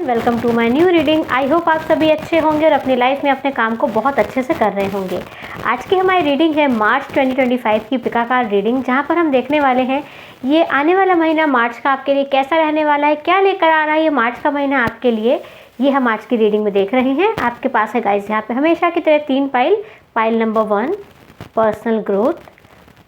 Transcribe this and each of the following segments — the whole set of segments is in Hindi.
Welcome to my new reading. I hope आप सभी अच्छे होंगे और अपनी लाइफ में अपने काम को बहुत अच्छे से कर रहे होंगे। आज की हमारी रीडिंग है मार्च 2025 की पिका कार्ड रीडिंग, जहां पर हम देखने वाले हैं ये आने वाला महीना मार्च का आपके लिए कैसा रहने वाला है, क्या लेकर आ रहा है ये मार्च का महीना आपके लिए। ये हम आज की रीडिंग में देख रहे हैं। आपके पास है गाइस यहाँ पे हमेशा की तरह 3 pile number 1 personal growth,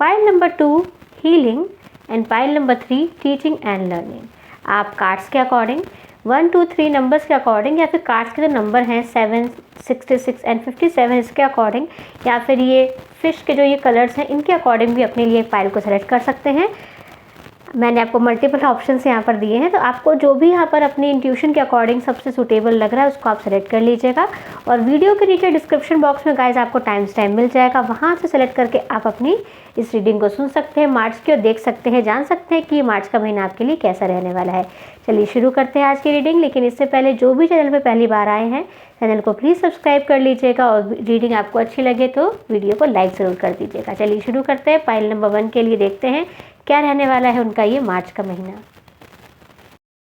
pile number 2 healing and pile number 3 teaching and learning. आप कार्ड्स के अकॉर्डिंग 1 2 3 नंबर्स के अकॉर्डिंग या फिर कार्ड्स के जो नंबर हैं 7 66 एंड 57 इसके अकॉर्डिंग, या फिर ये फिश के जो ये कलर्स हैं इनके अकॉर्डिंग भी अपने लिए फाइल को सेलेक्ट कर सकते हैं। मैंने आपको मल्टीपल ऑप्शंस यहाँ पर दिए हैं, तो आपको जो भी यहाँ पर अपनी इंट्यूशन के अकॉर्डिंग सबसे सूटेबल लग रहा है उसको आप सेलेक्ट कर लीजिएगा। और वीडियो के नीचे डिस्क्रिप्शन बॉक्स में गाइस आपको टाइम स्टैम्प मिल जाएगा, वहाँ से सेलेक्ट करके आप अपनी इस रीडिंग को सुन सकते हैं, मार्च की और देख सकते हैं, जान सकते हैं कि मार्च का महीना आपके लिए कैसा रहने वाला है। चलिए शुरू करते हैं आज की रीडिंग। लेकिन इससे पहले जो भी चैनल पर पहली बार आए हैं चैनल को प्लीज़ सब्सक्राइब कर लीजिएगा और रीडिंग आपको अच्छी लगे तो वीडियो को लाइक ज़रूर कर दीजिएगा। चलिए शुरू करते हैं। पाइल नंबर 1 के लिए देखते हैं क्या रहने वाला है उनका ये मार्च का महीना।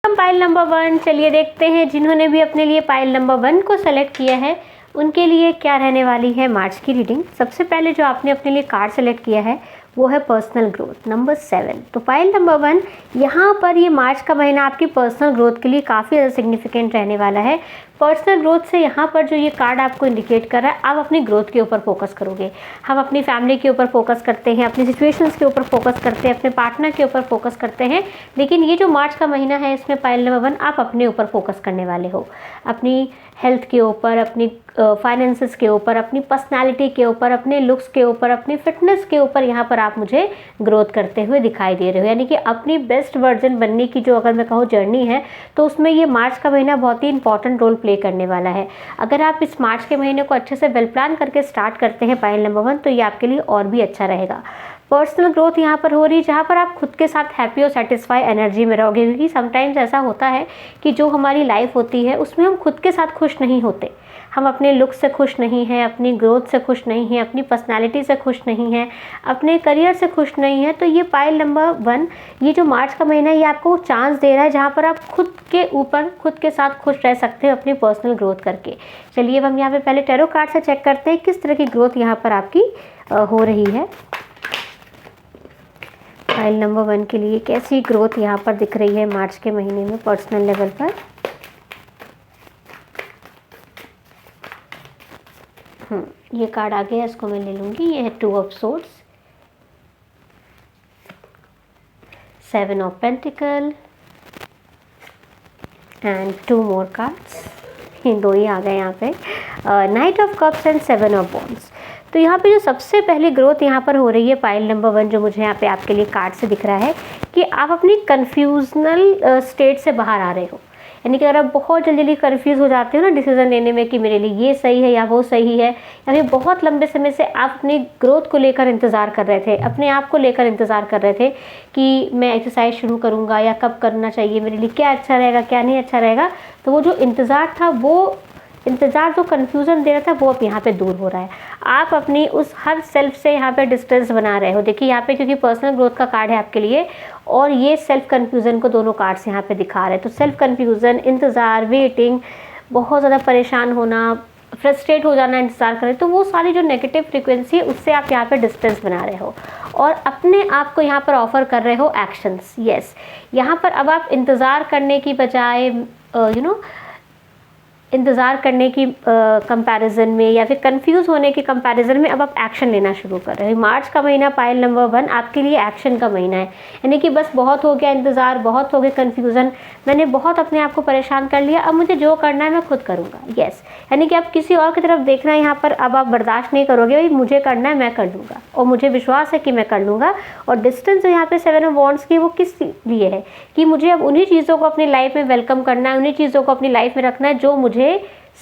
पाइल नंबर 1, चलिए देखते हैं जिन्होंने भी अपने लिए पाइल नंबर 1 को सेलेक्ट किया है उनके लिए क्या रहने वाली है मार्च की रीडिंग। सबसे पहले जो आपने अपने लिए कार्ड सेलेक्ट किया है वो है पर्सनल ग्रोथ नंबर 7। तो पाइल नंबर 1, यहाँ पर ये मार्च का महीना आपकी पर्सनल ग्रोथ के लिए काफ़ी ज़्यादा सिग्निफिकेंट रहने वाला है। पर्सनल ग्रोथ से यहाँ पर जो ये कार्ड आपको इंडिकेट कर रहा है, आप अपनी ग्रोथ के ऊपर फोकस करोगे। हम अपनी फैमिली के ऊपर फोकस करते हैं, अपनी सिचुएशंस के ऊपर फोकस करते हैं, अपने पार्टनर के ऊपर फोकस करते हैं, लेकिन ये जो मार्च का महीना है इसमें पाइल नंबर 1 आप अपने ऊपर फोकस करने वाले हो। अपनी हेल्थ के ऊपर, अपनी फाइनेंसेस के ऊपर, अपनी पर्सनालिटी के ऊपर, अपने लुक्स के ऊपर, अपनी फिटनेस के ऊपर यहाँ पर आप मुझे ग्रोथ करते हुए दिखाई दे रहे हो। यानी कि अपनी बेस्ट वर्जन बनने की जो अगर मैं कहूँ जर्नी है तो उसमें ये मार्च का महीना बहुत ही इंपॉर्टेंट रोल प्ले करने वाला है। अगर आप इस मार्च के महीने को अच्छे से वेल प्लान करके स्टार्ट करते हैं पाइल नंबर 1 तो ये आपके लिए और भी अच्छा रहेगा। पर्सनल ग्रोथ यहाँ पर हो रही है जहाँ पर आप खुद के साथ हैप्पी और सेटिस्फाई एनर्जी में रहोगे, क्योंकि समटाइम्स ऐसा होता है कि जो हमारी लाइफ होती है उसमें हम खुद के साथ खुश नहीं होते। हम अपने लुक से खुश नहीं हैं, अपनी ग्रोथ से खुश नहीं हैं, अपनी पर्सनालिटी से खुश नहीं हैं, अपने करियर से खुश नहीं हैं। तो ये पाइल नंबर 1 ये जो मार्च का महीना है ये आपको चांस दे रहा है जहाँ पर आप खुद के ऊपर खुद के साथ खुश रह सकते हो अपनी पर्सनल ग्रोथ करके। चलिए अब हम यहाँ पे पहले टैरो कार्ड से चेक करते हैं किस तरह की ग्रोथ यहाँ पर आपकी हो रही है। फाइल नंबर 1 के लिए कैसी ग्रोथ यहाँ पर दिख रही है मार्च के महीने में पर्सनल लेवल पर। ये कार्ड आ गया, इसको मैं ले लूँगी। ये है 2 of swords, 7 of pentacle and 2 more cards. ये 2 ही आ गए यहाँ पे, night of cups and 7 of wands. तो यहाँ पे जो सबसे पहली ग्रोथ यहाँ पर हो रही है पाइल नंबर 1 जो मुझे यहाँ पे आपके लिए कार्ड से दिख रहा है कि आप अपनी कन्फ्यूजनल स्टेट से बाहर आ रहे हो। यानी कि अगर आप बहुत जल्दी कन्फ्यूज़ हो जाते हो ना डिसीजन लेने में कि मेरे लिए ये सही है या वो सही है, या फिर बहुत लंबे समय से आप अपनी ग्रोथ को लेकर इंतज़ार कर रहे थे, अपने आप को लेकर इंतज़ार कर रहे थे कि मैं एक्सरसाइज शुरू करूँगा या कब करना चाहिए, मेरे लिए क्या अच्छा रहेगा क्या नहीं अच्छा रहेगा, तो वो जो इंतज़ार था, वो इंतज़ार जो कन्फ्यूज़न दे रहा था वो अब यहाँ पे दूर हो रहा है। आप अपनी उस हर सेल्फ से यहाँ पे डिस्टेंस बना रहे हो। देखिए यहाँ पे क्योंकि पर्सनल ग्रोथ का कार्ड है आपके लिए और ये सेल्फ कन्फ्यूज़न को दोनों कार्ड्स यहाँ पे दिखा रहे हैं। तो सेल्फ कन्फ्यूज़न, इंतज़ार, वेटिंग, बहुत ज़्यादा परेशान होना, फ्रस्ट्रेट हो जाना इंतज़ार करें, तो वो सारी जो नेगेटिव फ्रीक्वेंसी है उससे आप यहाँ पे डिस्टेंस बना रहे हो और अपने आप को यहाँ पर ऑफ़र कर रहे हो एक्शंस। यस, यहाँ पर अब आप इंतज़ार करने की बजाय इंतज़ार करने की कंपैरिजन में या फिर कंफ्यूज होने के कंपैरिजन में अब आप एक्शन लेना शुरू कर रहे हो। मार्च का महीना पाइल नंबर 1 आपके लिए एक्शन का महीना है। यानी कि बस बहुत हो गया इंतज़ार, बहुत हो गया कंफ्यूजन, मैंने बहुत अपने आप को परेशान कर लिया, अब मुझे जो करना है मैं खुद करूँगा। यस, यानी कि अब किसी और की तरफ देखना है यहाँ पर अब आप बर्दाश्त नहीं करोगे, भाई मुझे करना है मैं कर लूँगा और मुझे विश्वास है कि मैं कर लूँगा। और डिस्टेंस जो यहाँ पे 7 ऑफ वॉन्ड्स की वो किस लिए है कि मुझे अब उन्हीं चीज़ों को अपनी लाइफ में वेलकम करना है, उन्हीं चीज़ों को अपनी लाइफ में रखना है जो मुझे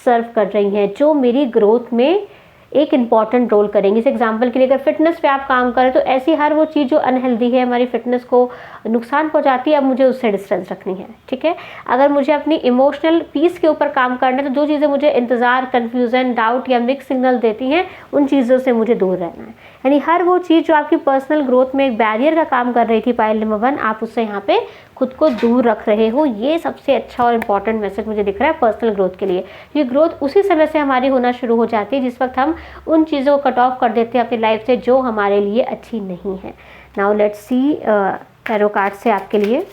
सर्व कर रही हैं, जो मेरी ग्रोथ में एक इम्पॉर्टेंट रोल करेंगी। इस एग्जाम्पल के लिए अगर फिटनेस पे आप काम करें तो ऐसी हर वो चीज़ जो अनहेल्दी है, हमारी फिटनेस को नुकसान पहुंचाती है, अब मुझे उससे डिस्टेंस रखनी है, ठीक है। अगर मुझे अपनी इमोशनल पीस के ऊपर काम करना है तो जो चीज़ें मुझे इंतज़ार, कन्फ्यूज़न, डाउट या मिक्स सिग्नल देती हैं उन चीज़ों से मुझे दूर रहना है। यानी हर वो चीज़ जो आपकी पर्सनल ग्रोथ में एक बैरियर का काम कर रही थी पाइल नंबर 1, आप उससे यहाँ पे खुद को दूर रख रहे हो। ये सबसे अच्छा और इम्पॉर्टेंट मैसेज मुझे दिख रहा है पर्सनल ग्रोथ के लिए। ये ग्रोथ उसी समय से हमारी होना शुरू हो जाती है जिस वक्त हम उन चीज़ों को कट ऑफ कर देते हैं अपनी लाइफ से जो हमारे लिए अच्छी नहीं है। Now let's see tarot card से आपके लिए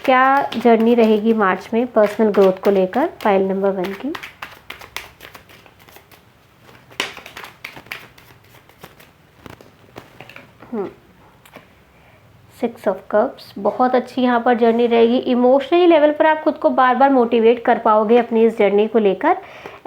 क्या जर्नी रहेगी मार्च में पर्सनल ग्रोथ को लेकर पाइल नंबर 1 की। सिक्स ऑफ कप्स, बहुत अच्छी यहाँ पर जर्नी रहेगी। इमोशनली लेवल पर आप खुद को बार बार मोटिवेट कर पाओगे अपनी इस जर्नी को लेकर।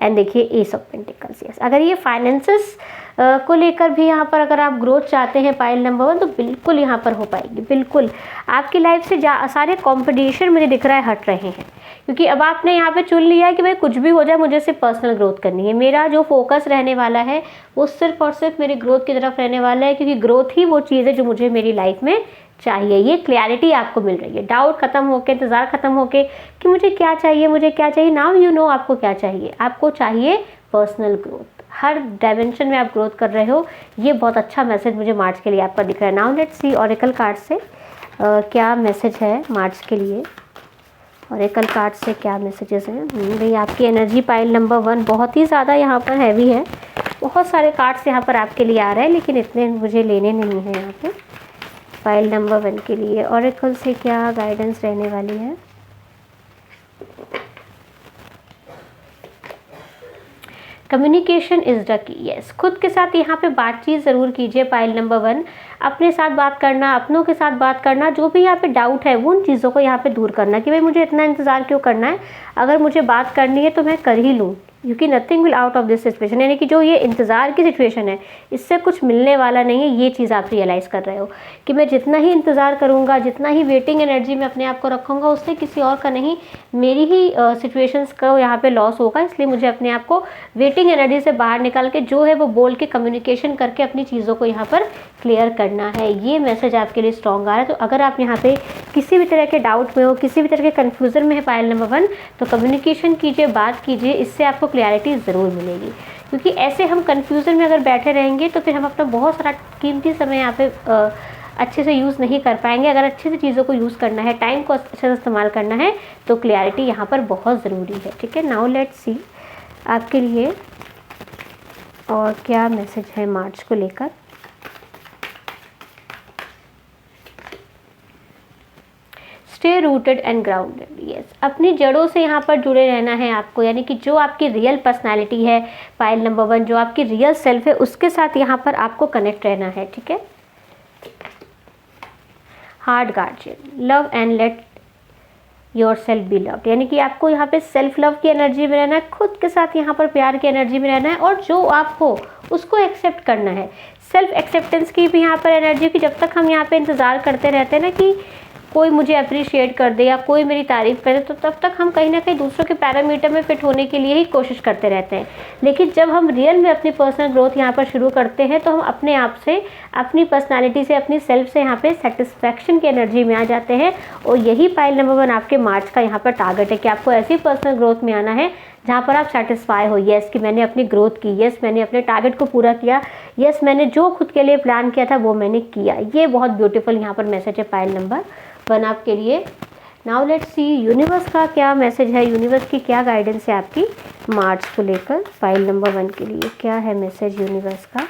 एंड देखिए एस ऑफ पेंटिकल्स, यस, अगर ये फाइनेंसेस को लेकर भी यहाँ पर अगर आप ग्रोथ चाहते हैं पाइल नंबर 1 तो बिल्कुल यहाँ पर हो पाएगी। बिल्कुल आपकी लाइफ से सारे कॉम्पिटिशन मुझे दिख रहा है हट रहे हैं, क्योंकि अब आपने यहाँ पे चुन लिया है कि भाई कुछ भी हो जाए मुझे सिर्फ पर्सनल ग्रोथ करनी है। मेरा जो फोकस रहने वाला है वो सिर्फ और सिर्फ मेरी ग्रोथ की तरफ रहने वाला है, क्योंकि ग्रोथ ही वो चीज़ है जो मुझे मेरी लाइफ में चाहिए। ये क्लैरिटी आपको मिल रही है, डाउट खत्म होके, इंतज़ार खत्म होके कि मुझे क्या चाहिए, मुझे क्या चाहिए। नाउ यू नो आपको क्या चाहिए। आपको चाहिए पर्सनल ग्रोथ, हर डायमेंशन में आप ग्रोथ कर रहे हो। ये बहुत अच्छा मैसेज मुझे मार्च के लिए आपका दिख रहा है। Now let's see oracle card से क्या मैसेज है मार्च के लिए। ऑरेकल कार्ड से क्या मैसेजेस हैं भाई। आपकी एनर्जी पाइल नंबर 1 बहुत ही ज़्यादा यहाँ पर हैवी है। बहुत सारे कार्ड्स यहाँ पर आपके लिए आ रहे हैं, लेकिन इतने मुझे लेने नहीं हैं यहाँ पे। फाइल नंबर 1 के लिए ऑरेकल से क्या गाइडेंस रहने वाली है। Communication is the key, yes, खुद के साथ यहाँ पे बातचीत ज़रूर कीजिए पाइल नंबर 1। अपने साथ बात करना, अपनों के साथ बात करना, जो भी यहाँ पे डाउट है वो उन चीज़ों को यहाँ पे दूर करना कि भाई मुझे इतना इंतज़ार क्यों करना है, अगर मुझे बात करनी है तो मैं कर ही लूँ, क्योंकि nothing will out of this situation. यानी कि जो ये इंतज़ार की सिचुएशन है इससे कुछ मिलने वाला नहीं है। ये चीज़ आप रियलाइज़ कर रहे हो कि मैं जितना ही इंतज़ार करूँगा, जितना ही वेटिंग एनर्जी में अपने आप को रखूँगा, उससे किसी और का नहीं, मेरी ही सिचुएशंस का यहाँ पे लॉस होगा। इसलिए मुझे अपने आप को वेटिंग एनर्जी से बाहर निकाल के जो है वो बोल के, कम्युनिकेशन करके अपनी चीज़ों को यहाँ पर क्लियर करना है। ये मैसेज आपके लिए स्ट्रॉन्ग आ रहा है। तो अगर आप यहाँ पे किसी भी तरह के डाउट में हो, किसी भी तरह के कन्फ्यूज़न में है पाइल नंबर 1, तो कम्युनिकेशन कीजिए, बात कीजिए, इससे आपको क्लैरिटी ज़रूर मिलेगी। क्योंकि ऐसे हम कन्फ्यूज़न में अगर बैठे रहेंगे तो फिर हम अपना बहुत सारा कीमती समय यहाँ पे अच्छे से यूज़ नहीं कर पाएंगे। अगर अच्छे से चीज़ों को यूज़ करना है, टाइम को अच्छे से इस्तेमाल करना है, तो क्लैरिटी यहाँ पर बहुत ज़रूरी है। ठीक है, नाउ लेट्स सी आपके लिए और क्या मैसेज है मार्च को लेकर। Stay rooted and grounded, yes, अपनी जड़ों से यहाँ पर जुड़े रहना है आपको। यानी कि जो आपकी रियल पर्सनालिटी है फाइल नंबर 1, जो आपकी रियल सेल्फ है, उसके साथ यहाँ पर आपको कनेक्ट रहना है। ठीक है, heart guardian, love and let your self be loved, यानी कि आपको यहाँ पे सेल्फ लव की एनर्जी में रहना है, खुद के साथ यहाँ पर प्यार की एनर्जी में रहना है, और जो आप हो उसको एक्सेप्ट करना है। सेल्फ एक्सेप्टेंस की भी यहाँ पर एनर्जी की जब तक हम यहाँ पे इंतज़ार करते रहते हैं ना कि कोई मुझे अप्रिशिएट कर दे या कोई मेरी तारीफ़ करे, तो तब तक हम कहीं ना कहीं दूसरों के पैरामीटर में फिट होने के लिए ही कोशिश करते रहते हैं। लेकिन जब हम रियल में अपनी पर्सनल ग्रोथ यहाँ पर शुरू करते हैं तो हम अपने आप से, अपनी पर्सनालिटी से, अपनी सेल्फ से यहाँ पे सेटिस्फैक्शन की एनर्जी में आ जाते हैं। और यही फाइल नंबर 1 आपके मार्च का यहाँ पर टारगेट है कि आपको ऐसी पर्सनल ग्रोथ में आना है जहाँ पर आप सेटिस्फाई हो, यस कि मैंने अपनी ग्रोथ की, यस मैंने अपने टारगेट को पूरा किया, यस मैंने जो खुद के लिए प्लान किया था वो मैंने किया। ये बहुत ब्यूटीफुल यहाँ पर मैसेज है फाइल नंबर 1 आपके लिए। नाउ लेट्स सी यूनिवर्स का क्या मैसेज है, यूनिवर्स की क्या गाइडेंस है आपकी मार्च को लेकर। फाइल नंबर 1 के लिए क्या है मैसेज यूनिवर्स का।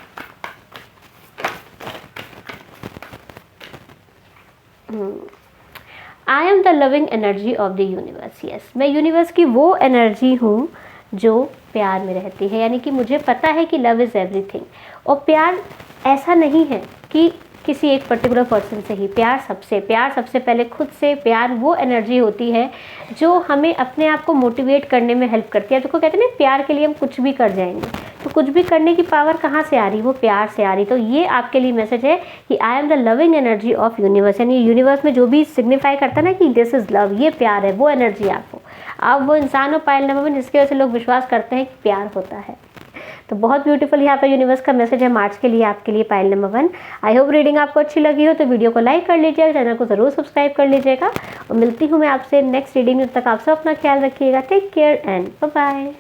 I am the loving energy of the universe, yes, मैं यूनिवर्स की वो एनर्जी हूँ जो प्यार में रहती है। यानी कि मुझे पता है कि लव इज़ एवरीथिंग, और प्यार ऐसा नहीं है कि किसी एक पर्टिकुलर पर्सन से ही, प्यार सबसे पहले खुद से। प्यार वो एनर्जी होती है जो हमें अपने आप को मोटिवेट करने में हेल्प करती है। तो कहते हैं ना, प्यार के लिए हम कुछ भी कर जाएंगे, तो कुछ भी करने की पावर कहाँ से आ रही, वो प्यार से आ रही। तो ये आपके लिए मैसेज है कि I am the loving energy of universe, यानी यूनिवर्स में जो भी सिग्निफाई करता है ना कि दिस इज़ लव, ये प्यार है, वो एनर्जी आपको। आप वो इंसान हो पाइल नंबर 1 जिसकी वजह से लोग विश्वास करते हैं कि प्यार होता है। तो बहुत ब्यूटीफुल यहाँ पर यूनिवर्स का मैसेज है मार्च के लिए आपके लिए pile number 1। I hope reading आपको अच्छी लगी हो तो वीडियो को लाइक कर लीजिएगा, चैनल को ज़रूर सब्सक्राइब कर लीजिएगा और मिलती हूँ मैं आपसे नेक्स्ट रीडिंग में। तब तक आप सब अपना ख्याल रखिएगा। Take care and bye bye.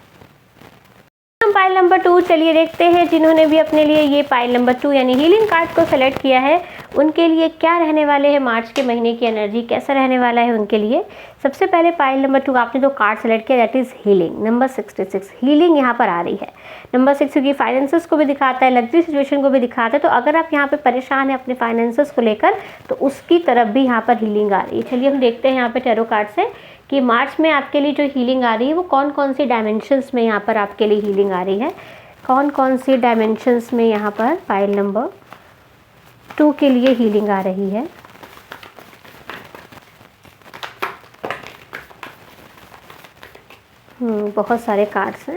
हम पाइल नंबर 2 चलिए देखते हैं जिन्होंने भी अपने लिए ये पाइल नंबर 2 यानी हीलिंग कार्ड को सेलेक्ट किया है उनके लिए क्या रहने वाले हैं मार्च के महीने की एनर्जी, कैसा रहने वाला है उनके लिए। सबसे पहले पाइल नंबर 2 आपने जो कार्ड सेलेक्ट किया that is healing number 66। Healing यहाँ पर आ रही है। नंबर 6 क्योंकि फाइनेंसेस को भी दिखाता है, लग्जरी सिचुएशन को भी दिखाता है, तो अगर आप यहाँ पे परेशान हैं अपने फाइनेंसेस को लेकर तो उसकी तरफ भी यहाँ पर हीलिंग आ रही है। चलिए हम देखते हैं यहाँ पे टैरो कार्ड से कि मार्च में आपके लिए जो हीलिंग आ रही है वो कौन कौन सी डायमेंशंस में यहाँ पर आपके लिए हीलिंग आ रही है, कौन कौन सी डायमेंशंस में यहाँ पर पाइल नंबर 2 के लिए हीलिंग आ रही है। बहुत सारे कार्ड्स हैं।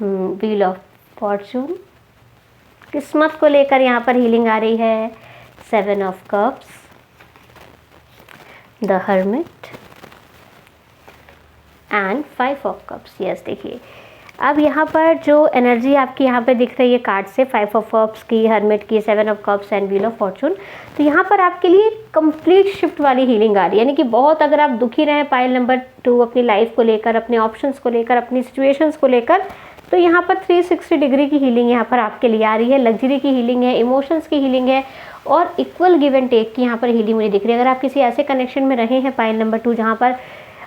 व्हील ऑफ फॉर्चून, किस्मत को लेकर यहाँ पर हीलिंग आ रही है। 7 of cups, the hermit and 5 of cups. Yes देखिए अब यहाँ पर जो एनर्जी आपकी यहाँ पे दिख रही है कार्ड से 5 ऑफ कप्स की, हर्मिट की, 7 of cups and wheel of Fortune, तो यहाँ पर आपके लिए कंप्लीट शिफ्ट वाली हीलिंग आ रही है। यानी कि बहुत अगर आप दुखी रहे पाइल नंबर 2 अपनी लाइफ को लेकर, अपने ऑप्शंस को लेकर, अपनी सिचुएशंस को लेकर, तो यहाँ पर 360 डिग्री की हीलिंग यहाँ पर आपके लिए आ रही है। लग्जरी की हीलिंग है, इमोशंस की हीलिंग है और इक्वल गिव एंड टेक की यहाँ पर हीलिंग मुझे दिख रही है। अगर आप किसी ऐसे कनेक्शन में रहे हैं पाइल नंबर 2 जहाँ पर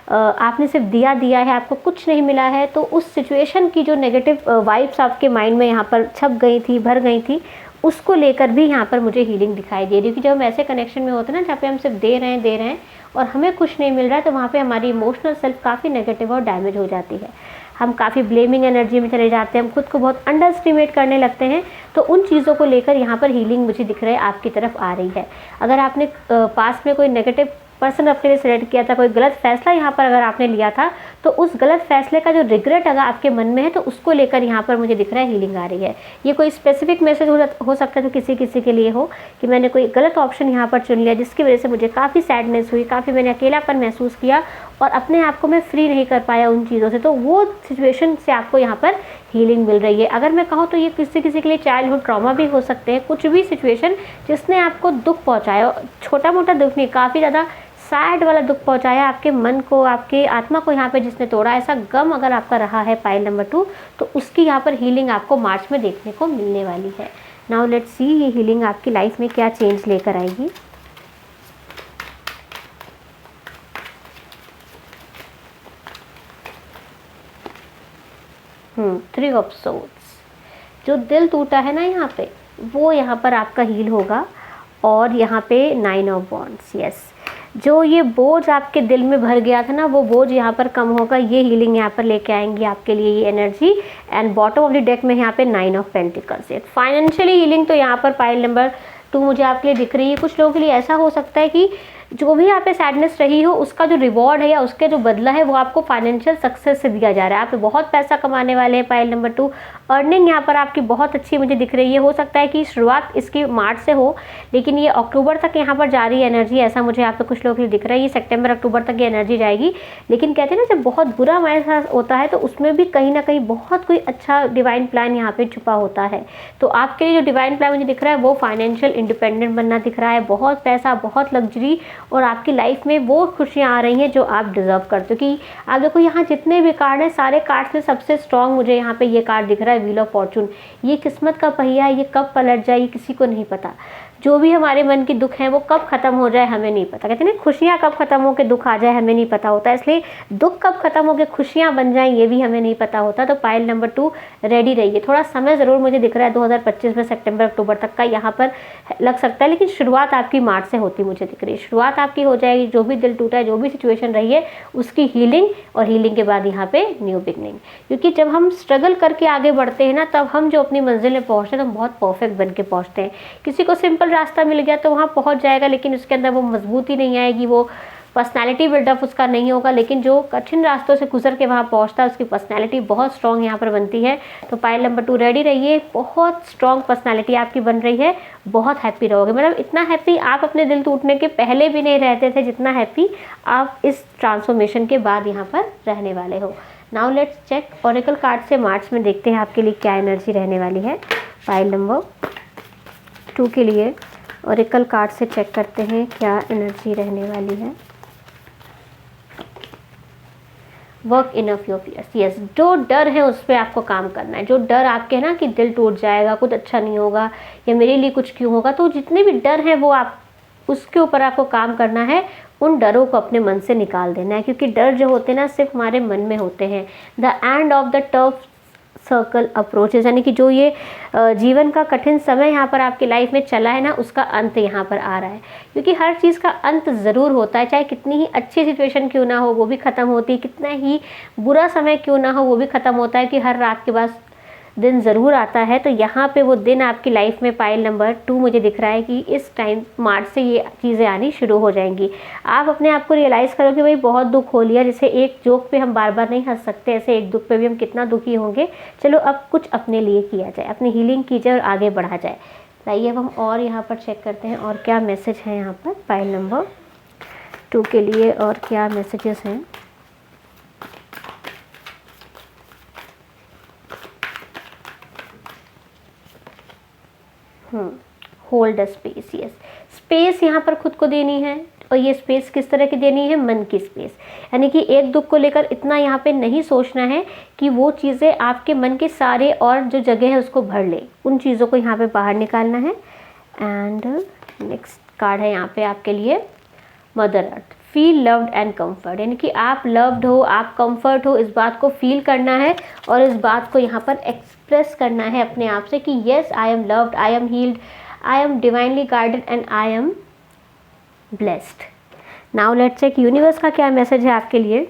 आपने सिर्फ दिया है, आपको कुछ नहीं मिला है, तो उस सिचुएशन की जो नेगेटिव वाइब्स आपके माइंड में यहाँ पर छप गई थी, भर गई थी, उसको लेकर भी यहाँ पर मुझे हीलिंग दिखाई दे रही है। क्योंकि जब हम ऐसे कनेक्शन में होते हैं ना जहाँ पे हम सिर्फ दे रहे हैं और हमें कुछ नहीं मिल रहा है, तो वहाँ पे हमारी इमोशनल सेल्फ काफ़ी नेगेटिव और डैमेज हो जाती है। हम काफ़ी ब्लेमिंग एनर्जी में चले जाते हैं, हम खुद को बहुत अंडर एस्टिमेट करने लगते हैं। तो उन चीज़ों को लेकर यहाँ पर हीलिंग मुझे दिख रहा है आपकी तरफ आ रही है। अगर आपने पास्ट में कोई नेगेटिव पर्सन अपने लिए सेलेक्ट किया था, कोई गलत फैसला यहाँ पर अगर आपने लिया था, तो उस गलत फैसले का जो रिग्रेट अगर आपके मन में है तो उसको लेकर यहाँ पर मुझे दिख रहा है हीलिंग आ रही है। ये कोई स्पेसिफिक मैसेज हो सकता है तो किसी के लिए हो कि मैंने कोई गलत ऑप्शन यहाँ पर चुन लिया जिसकी वजह से मुझे काफ़ी सैडनेस हुई, काफ़ी मैंने अकेलापन महसूस किया और अपने आप को मैं फ्री नहीं कर पाया उन चीज़ों से, तो वो सिचुएशन से आपको यहाँ पर हीलिंग मिल रही है। अगर मैं कहूँ तो ये किसी के लिए चाइल्डहुड ट्रॉमा भी हो सकते हैं, कुछ भी सिचुएशन जिसने आपको दुख पहुँचाया, छोटा मोटा दुख नहीं, काफ़ी ज़्यादा सैड वाला दुख पहुंचाया आपके मन को, आपके आत्मा को यहाँ पे जिसने तोड़ा, ऐसा गम अगर आपका रहा है पाइल नंबर 2 तो उसकी यहाँ पर हीलिंग आपको मार्च में देखने को मिलने वाली है। नाउ लेट्स सी ये हीलिंग आपकी लाइफ में क्या चेंज लेकर आएगी। थ्री ऑफ सोर्ड्स, जो दिल टूटा है ना यहाँ पे वो यहाँ पर आपका हील होगा और यहाँ पे 9 ऑफ वॉन्ड्स। यस, जो ये बोझ आपके दिल में भर गया था ना वो बोझ यहाँ पर कम होगा, ये हीलिंग यहाँ पर लेके आएंगी आपके लिए ये energy. And bottom of the deck में यहाँ पे 9 ऑफ पेंटिकल्स। फाइनेंशियली हीलिंग तो यहाँ पर पाइल नंबर 2 मुझे आपके लिए दिख रही है। कुछ लोगों के लिए ऐसा हो सकता है कि जो भी यहाँ पे सैडनेस रही हो उसका जो रिवॉर्ड है या उसके जो बदला है वो आपको फाइनेंशियल सक्सेस से दिया जा रहा है। आप बहुत पैसा कमाने वाले हैं पाइल नंबर 2। अर्निंग यहाँ पर आपकी बहुत अच्छी मुझे दिख रही है। हो सकता है कि शुरुआत इसकी मार्च से हो लेकिन ये अक्टूबर तक यहाँ पर जा रही है एनर्जी, ऐसा मुझे यहाँ पे कुछ लोगों के लिए दिख रहा है। ये सितंबर अक्टूबर तक ये एनर्जी जाएगी। लेकिन कहते हैं ना जब बहुत बुरा हमारे साथ होता है तो उसमें भी कहीं ना कहीं बहुत कोई अच्छा डिवाइन प्लान यहाँ पे छुपा होता है। तो आपके लिए जो डिवाइन प्लान मुझे दिख रहा है वो फाइनेंशियल इंडिपेंडेंट बनना दिख रहा है, बहुत पैसा, बहुत लग्जरी और आपकी लाइफ में वो खुशियाँ आ रही हैं जो आप डिजर्व करते हो। कि आप देखो यहाँ जितने भी कार्ड हैं सारे कार्ड्स में सबसे स्ट्रॉन्ग मुझे यहाँ पे ये कार्ड दिख रहा है, व्हील ऑफ फॉर्चून। ये किस्मत का पहिया है, ये कब पलट जाए ये किसी को नहीं पता। जो भी हमारे मन की दुख है वो कब खत्म हो जाए हमें नहीं पता। कहते हैं ना खुशियाँ कब खत्म हो के दुख आ जाए हमें नहीं पता होता, इसलिए दुख कब खत्म हो के खुशियाँ बन जाएं ये भी हमें नहीं पता होता। तो पाइल नंबर 2 रेडी रहिए। थोड़ा समय ज़रूर मुझे दिख रहा है 2025 में सितंबर अक्टूबर तक का यहाँ पर लग सकता है, लेकिन शुरुआत आपकी मार्च से होती मुझे दिख रही है। शुरुआत आपकी हो जाएगी। जो भी दिल टूटा है, जो भी सिचुएशन रही है उसकी हीलिंग और हीलिंग के बाद यहाँ पे न्यू बिगनिंग। क्योंकि जब हम स्ट्रगल करके आगे बढ़ते हैं ना तब हम जो अपनी मंजिल में पहुँचते हैं तो हम बहुत परफेक्ट बन के पहुँचते हैं। किसी को सिंपल रास्ता मिल गया तो वहाँ पहुँच जाएगा लेकिन उसके अंदर वो मजबूती नहीं आएगी, वो पर्सनैलिटी बिल्डअप उसका नहीं होगा, लेकिन जो कठिन रास्तों से गुजर के वहाँ पहुँचता है उसकी पर्सनैलिटी बहुत स्ट्रॉन्ग यहाँ पर बनती है। तो पाइल नंबर 2 रेडी रहिए, बहुत स्ट्रॉन्ग पर्सनैलिटी आपकी बन रही है, बहुत हैप्पी रहोगे। मतलब इतना हैप्पी आप अपने दिल टूटने के पहले भी नहीं रहते थे जितना हैप्पी आप इस ट्रांसफॉर्मेशन के बाद यहाँ पर रहने वाले हो। Now let's check oracle card से मार्च में देखते हैं आपके लिए क्या एनर्जी रहने वाली है। पाइल नंबर 2 के लिए ओरेकल कार्ड से चेक करते हैं क्या एनर्जी रहने वाली है। Work enough your fears, yes, जो डर है उस पर आपको काम करना है। जो डर आपके है ना कि दिल टूट जाएगा, कुछ अच्छा नहीं होगा या मेरे लिए कुछ क्यों होगा, तो जितने भी डर हैं वो आप उसके ऊपर आपको काम करना है। उन डरों को अपने मन से निकाल देना है, क्योंकि डर जो होते हैं ना सिर्फ हमारे मन में होते हैं। The end of the tough circle approaches, यानी कि जो ये जीवन का कठिन समय यहाँ पर आपकी लाइफ में चला है ना, उसका अंत यहाँ पर आ रहा है। क्योंकि हर चीज़ का अंत ज़रूर होता है, चाहे कितनी ही अच्छी सिचुएशन क्यों ना हो वो भी ख़त्म होती है, कितना ही बुरा समय क्यों ना हो वो भी ख़त्म होता है, कि हर रात के बाद दिन ज़रूर आता है। तो यहाँ पे वो दिन आपकी लाइफ में पाइल नंबर 2 मुझे दिख रहा है कि इस टाइम मार्च से ये चीज़ें आनी शुरू हो जाएंगी। आप अपने आप को रियलाइज़ करो कि भाई बहुत दुख हो लिया, जैसे एक जोक पे हम बार बार नहीं हंस सकते, ऐसे एक दुख पे भी हम कितना दुखी होंगे। चलो अब कुछ अपने लिए किया जाए, अपनी हीलिंग की जाए और आगे बढ़ा जाए। आइए अब हम और यहाँ पर चेक करते हैं और क्या मैसेज है यहाँ पर पाइल नंबर 2 के लिए, और क्या मैसेजेस हैं। Hold a space, yes, space यहाँ पर खुद को देनी है। और ये स्पेस किस तरह की देनी है, मन की स्पेस, यानी कि एक दुख को लेकर इतना यहाँ पे नहीं सोचना है कि वो चीज़ें आपके मन के सारे और जो जगह है उसको भर ले। उन चीज़ों को यहाँ पे बाहर निकालना है। एंड नेक्स्ट कार्ड है यहाँ पे आपके लिए mother earth, feel loved and comfort, यानी कि आप लव्ड हो, आप कम्फर्ट हो, इस बात को फील करना है और इस बात को यहाँ पर एक्सप्रेस करना है अपने आप से कि yes I am loved, I am healed, I am divinely guided and I am blessed. Now let's check universe का क्या मैसेज है आपके लिए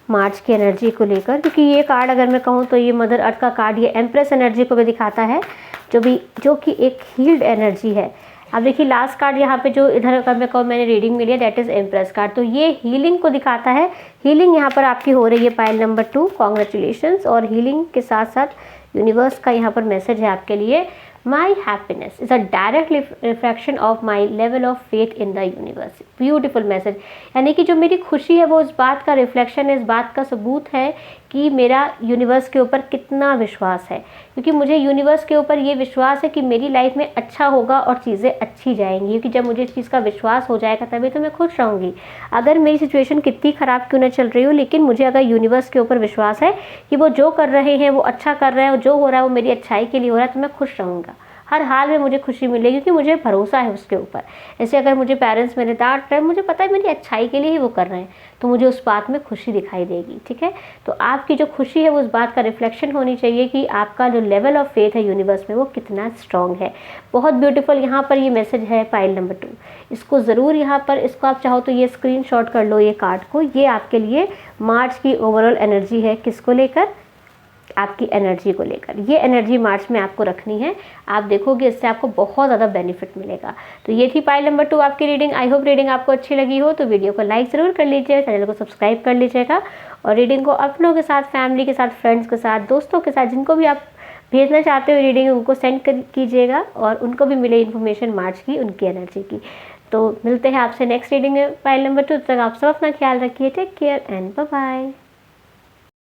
मार्च की एनर्जी को लेकर। क्योंकि ये कार्ड अगर मैं कहूँ तो ये मदर अर्थ का कार्ड, ये एम्प्रेस एनर्जी को भी दिखाता है, जो कि एक हील्ड एनर्जी है। अब देखिए लास्ट कार्ड यहाँ पे जो इधर अगर मैं कहूँ मैंने रीडिंग में लिया, दैट इज़ एम्प्रेस कार्ड, तो ये हीलिंग को दिखाता है। हीलिंग यहाँ पर आपकी हो रही है पाइल नंबर 2, कॉन्ग्रेचुलेशंस। और हीलिंग के साथ साथ यूनिवर्स का यहाँ पर मैसेज है आपके लिए, my happiness is a direct reflection of my level of faith in the universe. Beautiful message, यानी कि जो मेरी खुशी है वो इस बात का रिफ्लेक्शन है, इस बात का सबूत है कि मेरा यूनिवर्स के ऊपर कितना विश्वास है। क्योंकि मुझे यूनिवर्स के ऊपर ये विश्वास है कि मेरी लाइफ में अच्छा होगा और चीज़ें अच्छी जाएंगी। क्योंकि जब मुझे इस चीज़ का विश्वास हो जाएगा तभी तो मैं खुश रहूँगी। अगर मेरी सिचुएशन कितनी ख़राब क्यों ना चल रही हो, लेकिन मुझे अगर यूनिवर्स के ऊपर विश्वास है कि वो जो कर रहे हैं वो अच्छा कर रहे हैं और जो हो रहा है वो मेरी अच्छाई के लिए हो रहा है, तो मैं खुश रहूँगा। हर हाल में मुझे खुशी मिलेगी क्योंकि मुझे भरोसा है उसके ऊपर। ऐसे अगर मुझे पेरेंट्स मेरे डांट रहे हैं, मुझे पता है मेरी अच्छाई के लिए ही वो कर रहे हैं, तो मुझे उस बात में खुशी दिखाई देगी। ठीक है, तो आपकी जो खुशी है वो उस बात का रिफ्लेक्शन होनी चाहिए कि आपका जो लेवल ऑफ फेथ है यूनिवर्स में वो कितना स्ट्रॉन्ग है। बहुत ब्यूटीफुल यहाँ पर ये मैसेज है पाइल नंबर 2। इसको ज़रूर यहाँ पर, इसको आप चाहो तो ये स्क्रीनशॉट कर लो ये कार्ड को। ये आपके लिए मार्च की ओवरऑल एनर्जी है, किसको लेकर, आपकी एनर्जी को लेकर। ये एनर्जी मार्च में आपको रखनी है, आप देखोगे इससे आपको बहुत ज़्यादा बेनिफिट मिलेगा। तो ये थी पाइल नंबर 2 आपकी रीडिंग। आई होप रीडिंग आपको अच्छी लगी हो, तो वीडियो को लाइक ज़रूर कर लीजिएगा, चैनल को सब्सक्राइब कर लीजिएगा और रीडिंग को अपनों के साथ, फैमिली के साथ, फ्रेंड्स के साथ, दोस्तों के साथ, जिनको भी आप भेजना चाहते हो रीडिंग उनको सेंड कीजिएगा और उनको भी मिले इन्फॉर्मेशन मार्च की, उनकी एनर्जी की। तो मिलते हैं आपसे नेक्स्ट रीडिंग में पाइल नंबर 2। तब तक आप सब अपना ख्याल रखिए, take care and bye bye.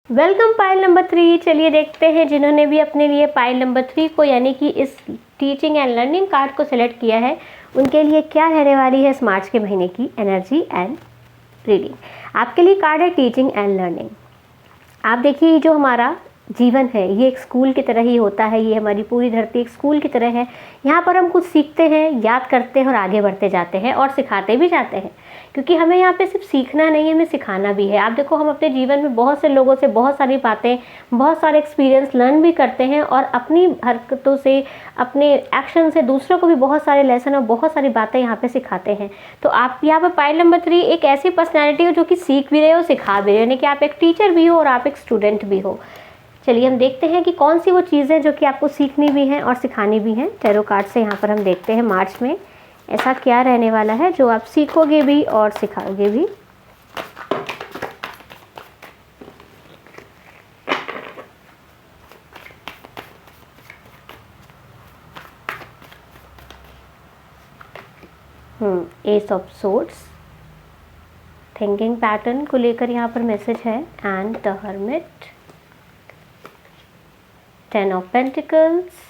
Welcome pile number 3। चलिए देखते हैं जिन्होंने भी अपने लिए पाइल नंबर 3 को यानी कि इस टीचिंग एंड लर्निंग कार्ड को सिलेक्ट किया है, उनके लिए क्या रहने वाली है इस मार्च के महीने की एनर्जी एंड रीडिंग। आपके लिए कार्ड है टीचिंग एंड लर्निंग। आप देखिए जो हमारा जीवन है ये एक स्कूल की तरह ही होता है, ये हमारी पूरी धरती एक स्कूल की तरह है। यहाँ पर हम कुछ सीखते हैं, याद करते हैं और आगे बढ़ते जाते हैं और सिखाते भी जाते हैं, क्योंकि हमें यहाँ पे सिर्फ सीखना नहीं है, हमें सिखाना भी है। आप देखो हम अपने जीवन में बहुत से लोगों से बहुत सारी बातें, बहुत सारे एक्सपीरियंस लर्न भी करते हैं और अपनी हरकतों से, अपने एक्शन से दूसरों को भी बहुत सारे लेसन और बहुत सारी बातें यहाँ पे सिखाते हैं। तो आप यहाँ पर पाइल नंबर 3 एक ऐसी पर्सनैलिटी हो जो कि सीख भी रहे हो, सिखा भी रहे हो, यानी कि आप एक टीचर भी हो और आप एक स्टूडेंट भी हो। चलिए हम देखते हैं कि कौन सी वो चीज़ें जो कि आपको सीखनी भी हैं और सिखानी भी हैं। टैरो कार्ड से यहाँ पर हम देखते हैं मार्च में ऐसा क्या रहने वाला है जो आप सीखोगे भी और सिखाओगे भी। S of swords, thinking pattern को लेकर यहाँ पर मैसेज है, and the hermit, 10 of pentacles,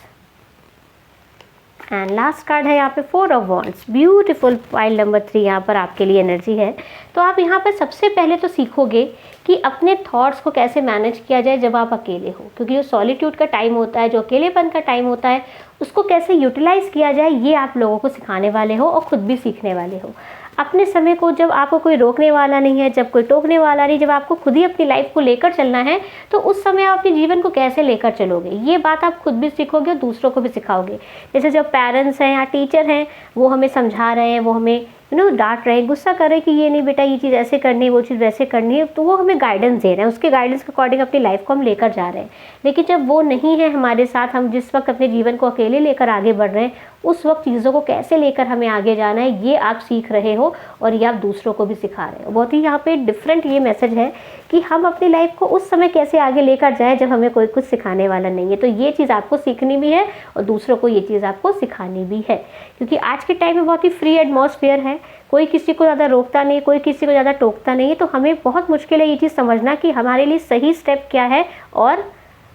and last card है यहाँ पे 4 of wands. Beautiful pile number 3 यहाँ पर आपके लिए एनर्जी है। तो आप यहाँ पर सबसे पहले तो सीखोगे कि अपने थॉट्स को कैसे मैनेज किया जाए जब आप अकेले हो, क्योंकि जो सॉलिट्यूड का टाइम होता है, जो अकेलेपन का टाइम होता है, उसको कैसे यूटिलाइज किया जाए ये आप लोगों को सिखाने वाले हो और खुद भी सीखने वाले हो। अपने समय को जब आपको कोई रोकने वाला नहीं है, जब कोई टोकने वाला नहीं, जब आपको खुद ही अपनी लाइफ को लेकर चलना है, तो उस समय आप अपने जीवन को कैसे लेकर चलोगे ये बात आप खुद भी सीखोगे और दूसरों को भी सिखाओगे। जैसे जब पेरेंट्स हैं या टीचर हैं वो हमें समझा रहे हैं, वो हमें डांट रहे हैं, गुस्सा कर रहे हैं कि ये नहीं बेटा ये चीज़ ऐसे करनी है, वो चीज़ वैसे करनी है, तो वो हमें गाइडेंस दे रहे हैं, उसके गाइडेंस के अकॉर्डिंग अपनी लाइफ को हम लेकर जा रहे हैं। लेकिन जब वो नहीं है हमारे साथ, हम जिस वक्त अपने जीवन को अकेले लेकर आगे बढ़ रहे हैं, उस वक्त चीज़ों को कैसे लेकर हमें आगे जाना है ये आप सीख रहे हो और ये आप दूसरों को भी सिखा रहे हो। बहुत ही यहाँ पे डिफरेंट ये मैसेज है कि हम अपनी लाइफ को उस समय कैसे आगे लेकर जाएं जब हमें कोई कुछ सिखाने वाला नहीं है। तो ये चीज़ आपको सीखनी भी है और दूसरों को ये चीज़ आपको सिखानी भी है, क्योंकि आज के टाइम में बहुत ही फ्री एटमॉस्फेयर है, कोई किसी को ज़्यादा रोकता नहीं, कोई किसी को ज़्यादा टोकता नहीं है। तो हमें बहुत मुश्किल है ये चीज़ समझना कि हमारे लिए सही स्टेप क्या है और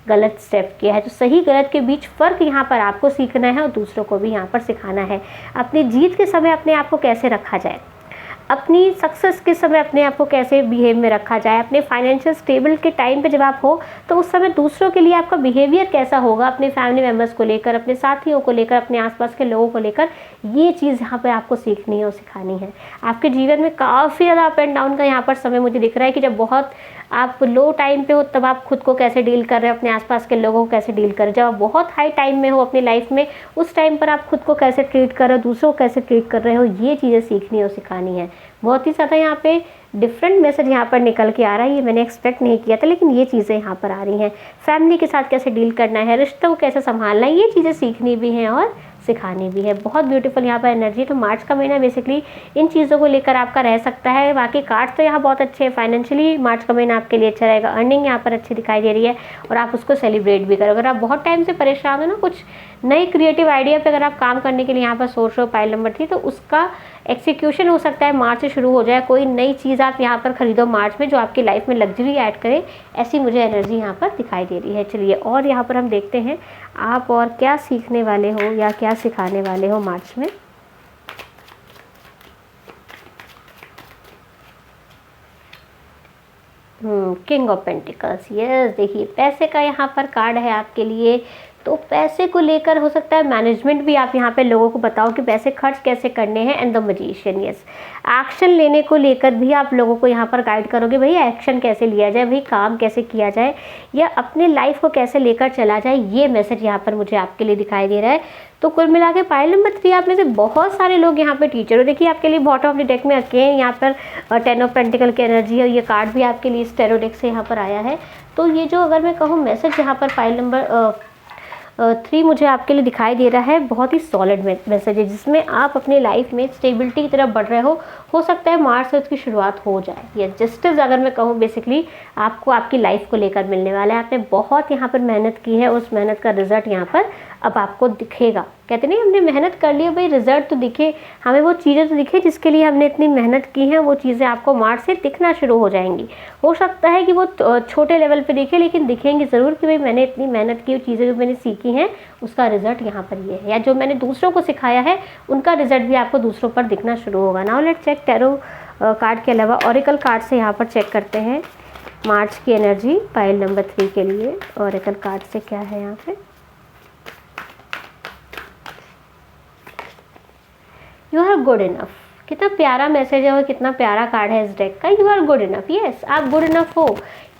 गलत स्टेप किया है। तो सही गलत के बीच फ़र्क यहाँ पर आपको सीखना है और दूसरों को भी यहाँ पर सिखाना है। अपनी जीत के समय अपने आप को कैसे रखा जाए, अपनी सक्सेस के समय अपने आप को कैसे बिहेव में रखा जाए, अपने फाइनेंशियल स्टेबल के टाइम पे जब आप हो तो उस समय दूसरों के लिए आपका बिहेवियर कैसा होगा, अपने फैमिली मेम्बर्स को लेकर, अपने साथियों को लेकर, अपने आसपास के लोगों को लेकर, ये चीज़ यहाँ पे आपको सीखनी है और सिखानी है। आपके जीवन में काफ़ी ज़्यादा अप एंड डाउन का यहाँ पर समय मुझे दिख रहा है कि जब बहुत आप लो टाइम पे हो तब आप खुद को कैसे डील कर रहे हो, अपने आसपास के लोगों को कैसे डील कर रहे हो। जब आप बहुत हाई टाइम में हो अपनी लाइफ में, उस टाइम पर आप खुद को कैसे ट्रीट कर रहे हो, दूसरों को कैसे ट्रीट कर रहे हो, ये चीज़ें सीखनी और सिखानी है। बहुत ही ज़्यादा यहाँ पे डिफरेंट मैसेज यहाँ पर निकल के आ रहा है, ये मैंने एक्सपेक्ट नहीं किया था, लेकिन ये चीज़ें यहाँ पर आ रही हैं। फैमिली के साथ कैसे डील करना है, रिश्तों को कैसे संभालना है, ये चीज़ें सीखनी भी हैं और सिखानी भी है। बहुत ब्यूटीफुल यहाँ पर एनर्जी। तो मार्च का महीना बेसिकली इन चीज़ों को लेकर आपका रह सकता है। बाकी कार्ड्स तो यहाँ बहुत अच्छे हैं, फाइनेंशियली मार्च का महीना आपके लिए अच्छा रहेगा, अर्निंग यहाँ पर अच्छी दिखाई दे रही है और आप उसको सेलिब्रेट भी करो। अगर आप बहुत टाइम से परेशान हो ना, कुछ नई क्रिएटिव आइडिया पे अगर आप काम करने के लिए यहाँ पर सोच रहे हो पाइल नंबर 3, तो उसका एक्सिक्यूशन हो सकता है मार्च से शुरू हो जाए। कोई नई चीज़ आप यहाँ पर खरीदो मार्च में जो आपकी लाइफ में लग्जरी ऐड करे, ऐसी मुझे एनर्जी यहाँ पर दिखाई दे रही है। चलिए और यहाँ पर हम देखते हैं आप और क्या सीखने वाले हो या क्या सिखाने वाले हो मार्च में। King of pentacles, yes. देखिए पैसे का यहाँ पर कार्ड है आपके लिए, तो पैसे को लेकर हो सकता है मैनेजमेंट भी आप यहाँ पे लोगों को बताओ कि पैसे खर्च कैसे करने हैं। And the magician, yes, action लेने को लेकर भी आप लोगों को यहाँ पर गाइड करोगे, भाई एक्शन कैसे लिया जाए, भाई काम कैसे किया जाए या अपने लाइफ को कैसे लेकर चला जाए, ये मैसेज यहाँ पर मुझे आपके लिए दिखाई दे रहा है। तो कुल मिला के पाइल नंबर 3 आप में से बहुत सारे लोग यहाँ पे टीचर हो। देखिए आपके लिए बॉटम ऑफ द डेक में अकेले यहाँ पर 10 ऑफ पेंटिकल की एनर्जी है, ये कार्ड भी आपके लिए स्टेरो डेक से यहाँ पर आया है। तो ये जो अगर मैं कहूँ मैसेज यहाँ पर पाइल नंबर 3 मुझे आपके लिए दिखाई दे रहा है, बहुत ही सॉलिड मैसेज है जिसमें आप अपनी लाइफ में स्टेबिलिटी की तरफ बढ़ रहे हो सकता है मार्च से उसकी शुरुआत हो जाए। या जस्टिस अगर मैं कहूँ बेसिकली आपको आपकी लाइफ को लेकर मिलने वाला है। आपने बहुत यहाँ पर मेहनत की है, उस मेहनत का रिजल्ट यहाँ पर अब आपको दिखेगा। कहते नहीं हमने मेहनत कर ली, भाई रिजल्ट तो दिखे, हमें वो चीज़ें तो दिखे जिसके लिए हमने इतनी मेहनत की है, वो चीज़ें आपको मार्च से दिखना शुरू हो जाएंगी। हो सकता है कि वो छोटे लेवल पे दिखे, लेकिन दिखेंगी ज़रूर कि भाई मैंने इतनी मेहनत की, चीज़ें जो मैंने सीखी हैं उसका रिजल्ट यहाँ पर ये है, या जो मैंने दूसरों को सिखाया है उनका रिजल्ट भी आपको दूसरों पर दिखना शुरू होगा। Now let's check tarot card के अलावा ऑरेकल कार्ड से यहाँ पर चेक करते हैं मार्च की एनर्जी पाइल नंबर 3 के लिए। ऑरेकल कार्ड से क्या है यहाँ पे, यू आर गुड इनफ। कितना प्यारा मैसेज है और कितना प्यारा कार्ड है इस डेक का। You are good enough, yes, आप गुड इनफ हो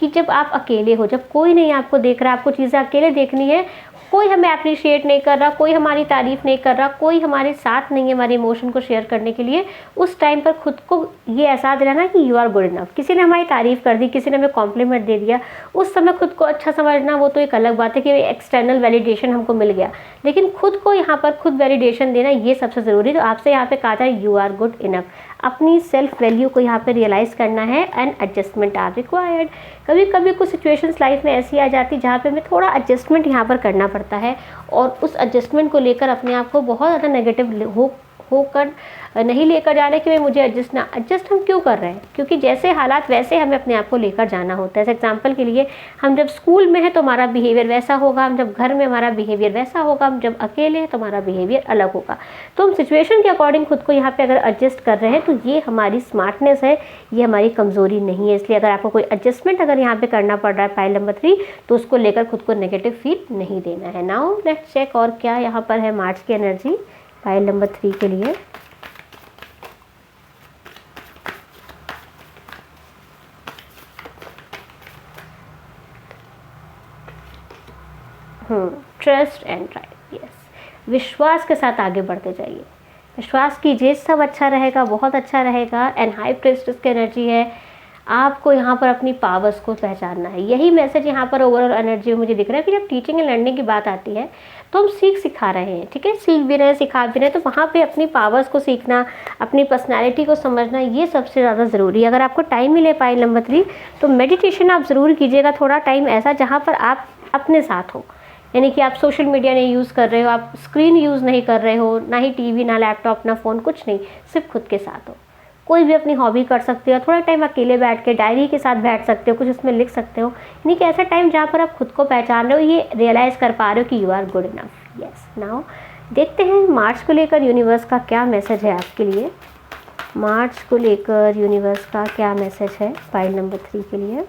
कि जब आप अकेले हो, जब कोई नहीं आपको देख रहा, आपको चीज़ें अकेले देखनी है, कोई हमें अप्रिशिएट नहीं कर रहा, कोई हमारी तारीफ़ नहीं कर रहा, कोई हमारे साथ नहीं है हमारे इमोशन को शेयर करने के लिए, उस टाइम पर खुद को ये एहसास दिलाना कि यू आर गुड इनफ। किसी ने हमारी तारीफ़ कर दी, किसी ने हमें कॉम्प्लीमेंट दे दिया, उस समय खुद को अच्छा समझना वो तो एक अलग बात है कि एक्सटर्नल वैलिडेशन हमको मिल गया, लेकिन खुद को यहाँ पर खुद वैलिडेशन देना ये सबसे ज़रूरी। तो आपसे यहाँ पे कहा था यू आर गुड इनफ। अपनी सेल्फ वैल्यू को यहाँ पे रियलाइज़ करना है एंड एडजस्टमेंट आर रिक्वायर्ड। कभी कभी कुछ सिचुएशंस लाइफ में ऐसी आ जाती है जहाँ पे हमें थोड़ा एडजस्टमेंट यहाँ पर करना पड़ता है, और उस एडजस्टमेंट को लेकर अपने आप को बहुत ज़्यादा नेगेटिव होकर नहीं लेकर जाना कि भाई मुझे एडजस्ट हम क्यों कर रहे हैं, क्योंकि जैसे हालात वैसे हमें अपने आप को लेकर जाना होता है। जैसे एग्जांपल के लिए, हम जब स्कूल में हैं तो हमारा बिहेवियर वैसा होगा, हम जब घर में हमारा बिहेवियर वैसा होगा, हम जब अकेले हैं तो हमारा बिहेवियर अलग होगा। तो हम सिचुएशन के अकॉर्डिंग खुद को यहाँ पे अगर एडजस्ट कर रहे हैं तो ये हमारी स्मार्टनेस है, ये हमारी कमज़ोरी नहीं है। इसलिए अगर आपको कोई एडजस्टमेंट अगर यहाँ पे करना पड़ रहा है पाइल नंबर 3, तो उसको लेकर खुद को नेगेटिव फील नहीं देना है। नाउ लेट्स चेक और क्या यहाँ पर है मार्च की एनर्जी पाइल नंबर 3 के लिए। ट्रस्ट एंड राइट, यस, विश्वास के साथ आगे बढ़ते जाइए, विश्वास कीजिए सब अच्छा रहेगा, बहुत अच्छा रहेगा। एंड हाई प्रिस्टेस की एनर्जी है, आपको यहाँ पर अपनी पावर्स को पहचानना है। यही मैसेज यहाँ पर ओवरऑल एनर्जी में मुझे दिख रहा है कि जब टीचिंग एंड लर्निंग की बात आती है तो हम सिखा रहे हैं, ठीक है, सीख भी रहे हैं, सिखा भी रहे हैं, तो वहाँ पे अपनी पावर्स को सीखना, अपनी पर्सनालिटी को समझना, ये सबसे ज़्यादा ज़रूरी है। अगर आपको टाइम मिले पाइल नंबर 3, तो मेडिटेशन आप ज़रूर कीजिएगा, थोड़ा टाइम ऐसा जहाँ पर आप अपने साथ हो, यानी कि आप सोशल मीडिया नहीं यूज़ कर रहे हो, आप स्क्रीन यूज़ नहीं कर रहे हो, ना ही टीवी, ना लैपटॉप, ना फ़ोन, कुछ नहीं, सिर्फ खुद के साथ हो। कोई भी अपनी हॉबी कर सकते हो, थोड़ा टाइम अकेले बैठ के डायरी के साथ बैठ सकते हो, कुछ उसमें लिख सकते हो, यानी कि ऐसा टाइम जहाँ पर आप खुद को पहचान रहे हो, ये रियलाइज़ कर पा रहे हो कि you are good enough. Yes, now देखते हैं मार्च को लेकर यूनिवर्स का क्या मैसेज है आपके लिए। मार्च को लेकर यूनिवर्स का क्या मैसेज है पाइल नंबर 3 के लिए।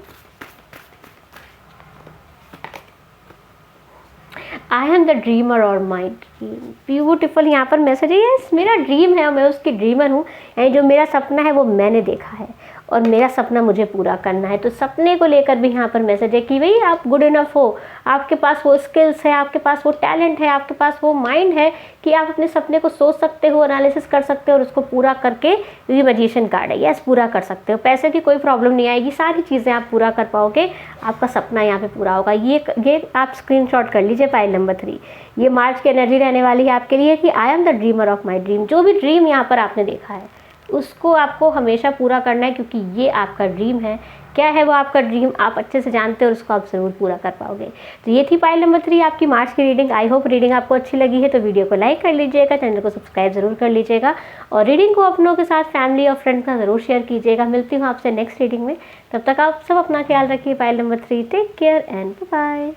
आई एम द ड्रीमर और माई ड्रीम, ब्यूटिफुल यहाँ पर मैसेज है। यस, मेरा ड्रीम है और मैं उसकी ड्रीमर हूँ, यानी जो मेरा सपना है वो मैंने देखा है और मेरा सपना मुझे पूरा करना है। तो सपने को लेकर भी यहाँ पर मैसेज है कि भाई आप गुड इनफ हो, आपके पास वो स्किल्स है, आपके पास वो टैलेंट है, आपके पास वो माइंड है कि आप अपने सपने को सोच सकते हो, एनालिसिस कर सकते हो और उसको पूरा करके, ये मैजिशियन कार्ड है, यस, पूरा कर सकते हो। पैसे की कोई प्रॉब्लम नहीं आएगी, सारी चीज़ें आप पूरा कर पाओगे, आपका सपना यहाँ पे पूरा होगा। ये आप स्क्रीनशॉट कर लीजिए पाइल नंबर 3। ये मार्च की एनर्जी रहने वाली है आपके लिए कि I am the dreamer of my dream. जो भी ड्रीम यहाँ पर आपने देखा है उसको आपको हमेशा पूरा करना है, क्योंकि ये आपका ड्रीम है। क्या है वो आपका ड्रीम, आप अच्छे से जानते हो और उसको आप ज़रूर पूरा कर पाओगे। तो ये थी पाइल नंबर 3 आपकी मार्च की रीडिंग। आई होप रीडिंग आपको अच्छी लगी है, तो वीडियो को लाइक कर लीजिएगा, चैनल को सब्सक्राइब जरूर कर लीजिएगा और रीडिंग को अपनों के साथ, फैमिली और फ्रेंड्स का ज़रूर शेयर कीजिएगा। मिलती हूँ आपसे नेक्स्ट रीडिंग में, तब तक आप सब अपना ख्याल रखिए। Pile number 3, take care and bye.